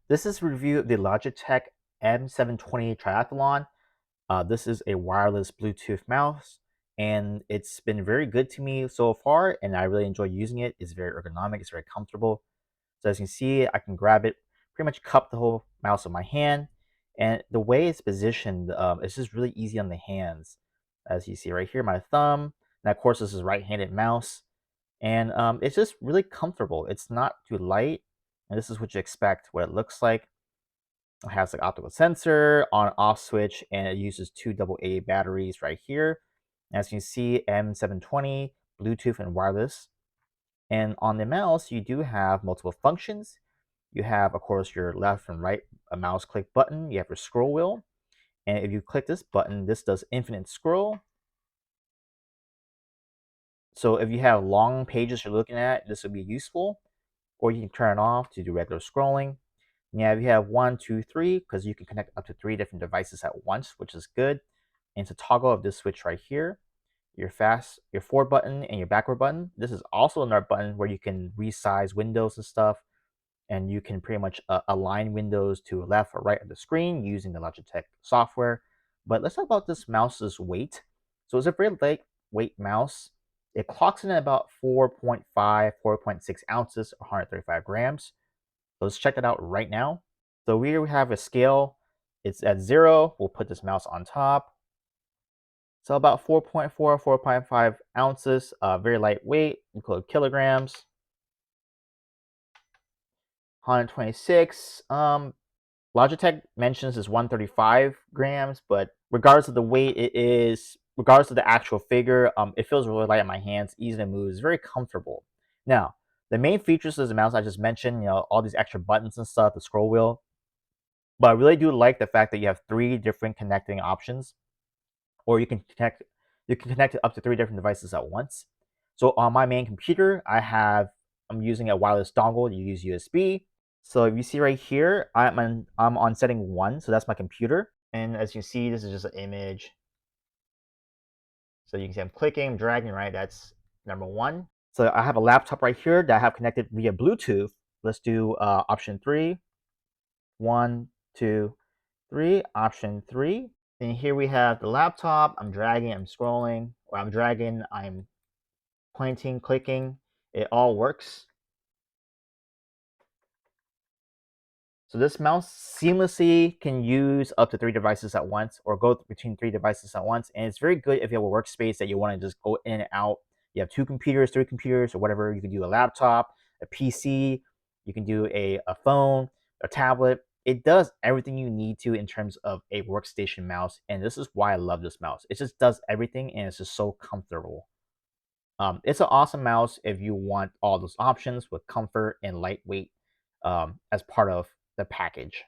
This is a review of the Logitech M720 Triathlon. This is a wireless Bluetooth mouse, and it's been very good to me so far, and I really enjoy using it. It's very ergonomic, it's very comfortable. So as you can see, I can grab it, pretty much cup the whole mouse in my hand, and the way it's positioned, it's just really easy on the hands. As you see right here, my thumb, and of course this is right-handed mouse, and it's just really comfortable. It's not too light, and this is what you expect, what it looks like. It has like optical sensor, on off switch, and it uses two AA batteries right here. As you can see, M720, Bluetooth and wireless. And on the mouse, you do have multiple functions. You have, of course, your left and right a mouse click button. You have your scroll wheel. And if you click this button, this does infinite scroll. So if you have long pages you're looking at, this would be useful. Or you can turn it off to do regular scrolling. Yeah, you have 1, 2, 3, because you can connect up to 3 different devices at once, which is good. And it's a toggle of this switch right here. Your forward button and your backward button. This is also another button where you can resize windows and stuff, and you can pretty much align windows to left or right of the screen using the Logitech software. But let's talk about this mouse's weight. So it's a very lightweight mouse. It clocks in at about 4.5, 4.6 ounces, 135 grams. So let's check that out right now. So here we have a scale. It's at 0. We'll put this mouse on top. So about 4.4, 4.5 ounces, very lightweight, include kilograms. 126. Logitech mentions is 135 grams, but regardless of the weight, regardless of the actual figure, it feels really light in my hands, easy to move, it's very comfortable. Now, the main features of the mouse I just mentioned, all these extra buttons and stuff, the scroll wheel, but I really do like the fact that you have 3 different connecting options, or you can connect it up to 3 different devices at once. So on my main computer, I'm using a wireless dongle. You use USB. So if you see right here, I'm on setting 1, so that's my computer. And as you see, this is just an image. So you can see I'm clicking, I'm dragging, right? That's number 1. So I have a laptop right here that I have connected via Bluetooth. Let's do option 3. 1, 2, 3. Option 3. And here we have the laptop. I'm dragging, I'm scrolling, or I'm dragging, I'm pointing, clicking. It all works. So this mouse seamlessly can use up to 3 devices at once, or go between 3 devices at once. And it's very good if you have a workspace that you want to just go in and out. You have 2 computers, 3 computers, or whatever. You can do a laptop, a PC, you can do a phone, a tablet. It does everything you need to in terms of a workstation mouse. And this is why I love this mouse. It just does everything, and it's just so comfortable. It's an awesome mouse if you want all those options with comfort and lightweight as part of the package.